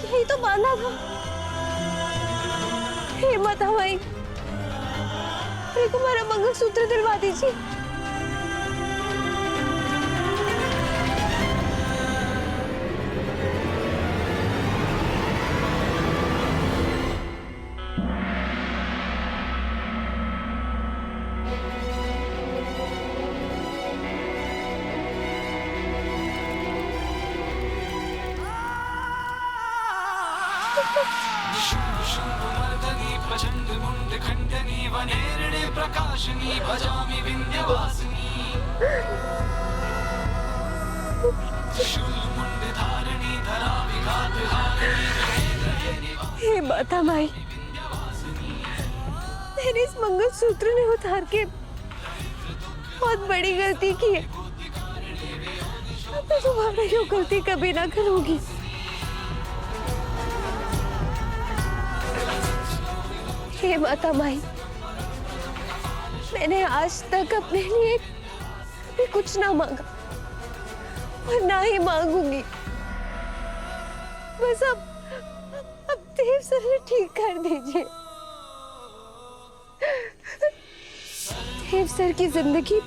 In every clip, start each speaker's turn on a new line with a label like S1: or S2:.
S1: यही तो बांधा था। हे माता माई, मेरे को मेरा मंगलसूत्र दिलवा दीजिए।
S2: शंभुमर्दनी प्रचंड मुंड खंडनी वनेरणे प्रकाशनी भजामि विंध्यवासिनी शूलमुंड धारिणी धरा विघात हारिणी।
S1: हे माता माई, मैंने इस मंगलसूत्र ने उतार के बहुत बड़ी गलती की है। मैं दोबारा ये गलती कभी ना करूंगी। हे माता माई, मैंने आज तक अपने लिए कभी कुछ ना मांगा और ना ही मांगूंगी। बस अब देव सर ने ठीक कर दीजिए। देव सर की जिंदगी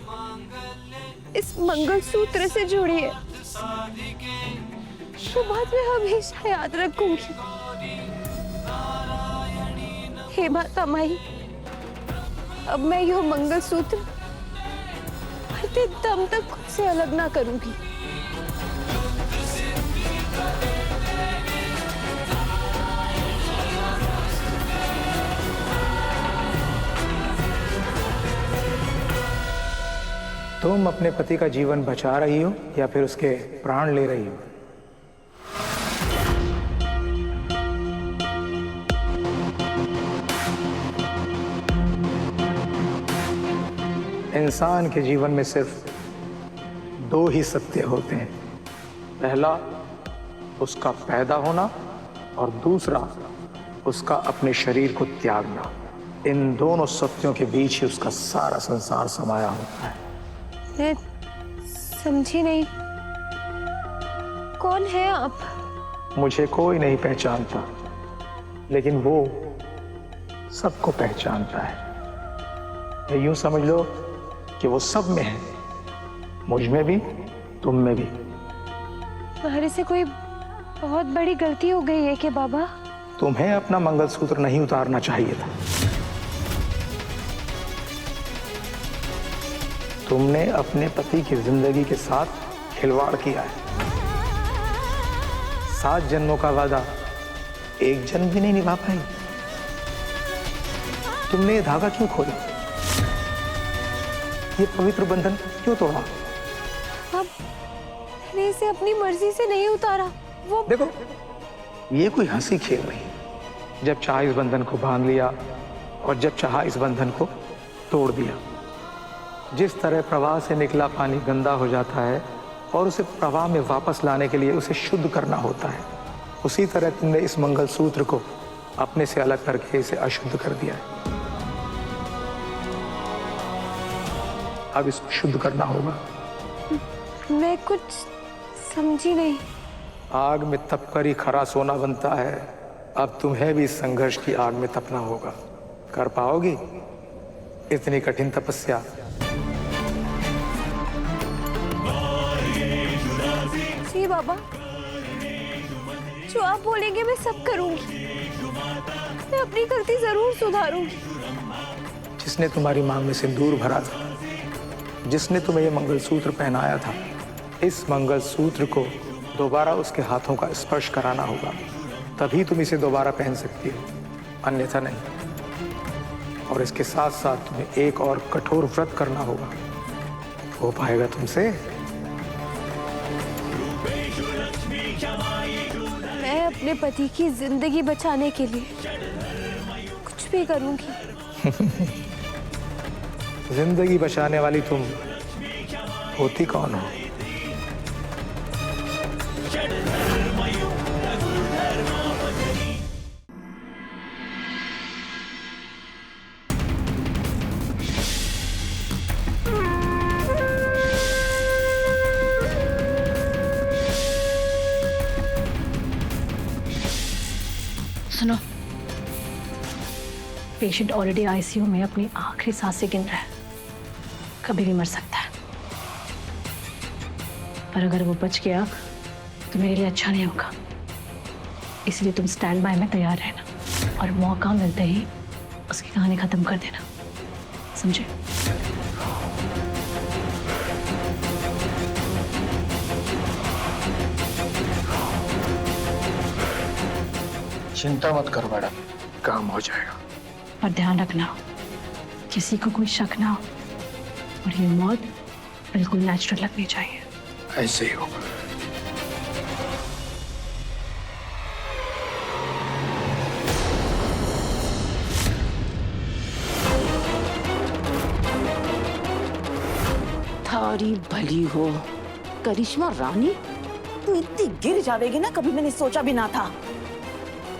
S1: इस मंगलसूत्र से जुड़ी है, तो बाद में हमेशा याद रखूंगी। हे माता माई, अब मैं यह मंगलसूत्र मरते दम तक खुद से अलग ना करूंगी।
S3: तुम अपने पति का जीवन बचा रही हो या फिर उसके प्राण ले रही हो? इंसान के जीवन में सिर्फ दो ही सत्य होते हैं। पहला उसका पैदा होना और दूसरा उसका अपने शरीर को त्यागना। इन दोनों सत्यों के बीच ही उसका सारा संसार समाया होता है।
S1: मैं समझी नहीं, कौन है आप?
S3: मुझे कोई नहीं पहचानता, लेकिन वो सबको पहचानता है। यूं समझ लो कि वो सब में है, मुझ में भी, तुम में भी।
S1: तुम्हारे से कोई बहुत बड़ी गलती हो गई है कि बाबा?
S3: तुम्हें अपना मंगलसूत्र नहीं उतारना चाहिए था। तुमने अपने पति की जिंदगी के साथ खिलवाड़ किया है। 7 जन्मों का वादा एक जन्म भी नहीं निभा पाई। तुमने ये धागा क्यों खोला? ये पवित्र बंधन क्यों तोड़ा?
S1: अब मैंने इसे अपनी मर्जी से नहीं उतारा। वो
S3: देखो, ये कोई हंसी खेल नहीं। जब चाहा इस बंधन को बांध लिया और जब चाहा इस बंधन को तोड़ दिया। जिस तरह प्रवाह से निकला पानी गंदा हो जाता है और उसे प्रवाह में वापस लाने के लिए उसे शुद्ध करना होता है, उसी तरह तुमने इस मंगलसूत्र को अपने से अलग करके इसे अशुद्ध कर दिया है। अब इसको शुद्ध करना होगा।
S1: मैं कुछ समझी नहीं।
S3: आग में तपकर ही खरा सोना बनता है। अब तुम्हें भी इस संघर्ष की आग में तपना होगा। कर पाओगी इतनी कठिन तपस्या?
S1: जी बाबा, जो आप बोलेंगे मैं सब करूंगी। मैं अपनी गलती जरूर सुधारूंगी।
S3: जिसने तुम्हारी मांग में सिंदूर भरा था, जिसने तुम्हें यह मंगलसूत्र पहनाया था, इस मंगलसूत्र को दोबारा उसके हाथों का स्पर्श कराना होगा, तभी तुम इसे दोबारा पहन सकती हो, अन्यथा नहीं। और इसके साथ साथ तुम्हें एक और कठोर व्रत करना होगा। हो पाएगा तुमसे?
S1: मैं अपने पति की जिंदगी बचाने के लिए कुछ भी करूंगी।
S3: जिंदगी बचाने वाली तुम होती कौन हो?
S4: सुनो, पेशेंट ऑलरेडी आईसीयू में अपनी आखिरी सांसें गिन रहा है, कभी भी मर सकता है। पर अगर वो बच गया तो मेरे लिए अच्छा नहीं होगा, इसलिए तुम स्टैंड बाय में तैयार रहना और मौका मिलते ही उसकी कहानी खत्म कर देना, समझे?
S3: चिंता मत करो मैडम, काम हो जाएगा।
S4: पर ध्यान रखना, किसी को कोई शक ना हो और ये मौत बिल्कुल नेचुरल लगनी चाहिए।
S3: ऐसे ही होगा।
S5: थारी भली हो करिश्मा रानी, तू इतनी गिर जावेगी ना, कभी मैंने सोचा भी ना था।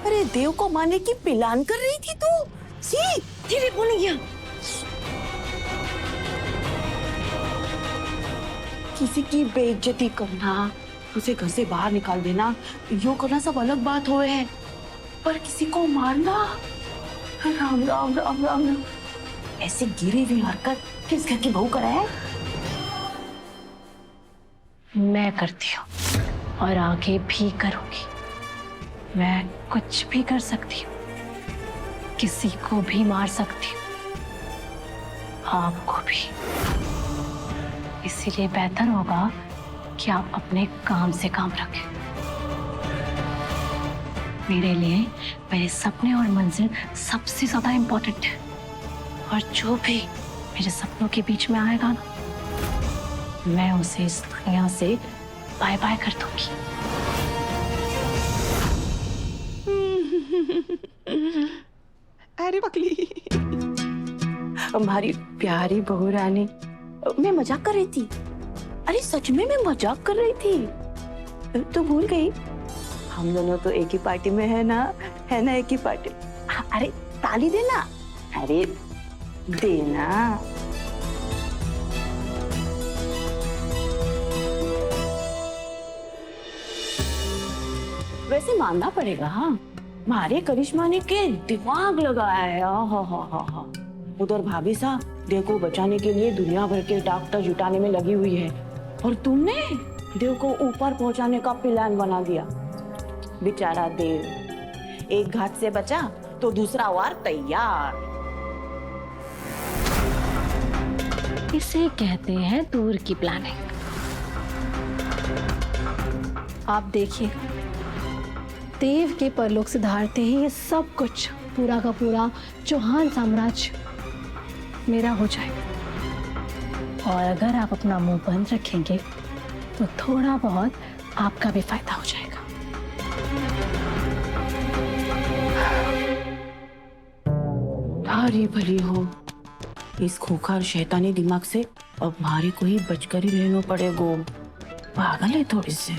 S5: अरे देव को मारने की प्लान कर रही थी तू। सी धीरे बोलिए, किसी की बेइज्जती करना, उसे घर से बाहर निकाल देना, यो करना सब अलग बात हो है, पर किसी को मारना, राम राम राम राम राम, ऐसी गिरी हुई हरकत किस घर की बहू कराए?
S4: मैं करती हूँ और आगे भी करूंगी। मैं कुछ भी कर सकती हूँ, किसी को भी मार सकती हूँ, आपको भी। इसीलिए बेहतर होगा कि आप अपने काम से काम रखें। मेरे लिए मेरे सपने और मंजिल सबसे ज्यादा इम्पोर्टेंट है, और जो भी मेरे सपनों के बीच में आएगा ना, मैं उसे इस दुनिया से बाय बाय कर दूंगी।
S5: अरे बकली, हमारी प्यारी बहू रानी, मैं मजाक कर रही थी। अरे सच में मैं मजाक कर रही थी, तो भूल गई? हम दोनों तो एक ही पार्टी में है ना एक ही पार्टी। अरे ताली देना, अरे देना। वैसे मानना पड़ेगा, हाँ, मारे करिश्मा ने के दिमाग लगाया है। हा। उधर भाभी साहब देव को बचाने के लिए दुनिया भर के डॉक्टर जुटाने में लगी हुई है, और तुमने देव को ऊपर पहुंचाने का प्लान बना दिया। बेचारा देव एक घाट से बचा तो दूसरा वार तैयार।
S4: इसे कहते हैं दूर की प्लानिंग। आप देखिए, देव के परलोक सिधारते ही ये सब कुछ पूरा का पूरा चौहान साम्राज्य मेरा हो जाएगा। और अगर आप अपना मुंह बंद रखेंगे तो थोड़ा बहुत आपका भी फायदा हो जाएगा।
S5: भारी भली हो, इस खोखा और शैतानी दिमाग से अब मारे को ही बचकर ही रहना पड़ेगा। पागल है थोड़ी से।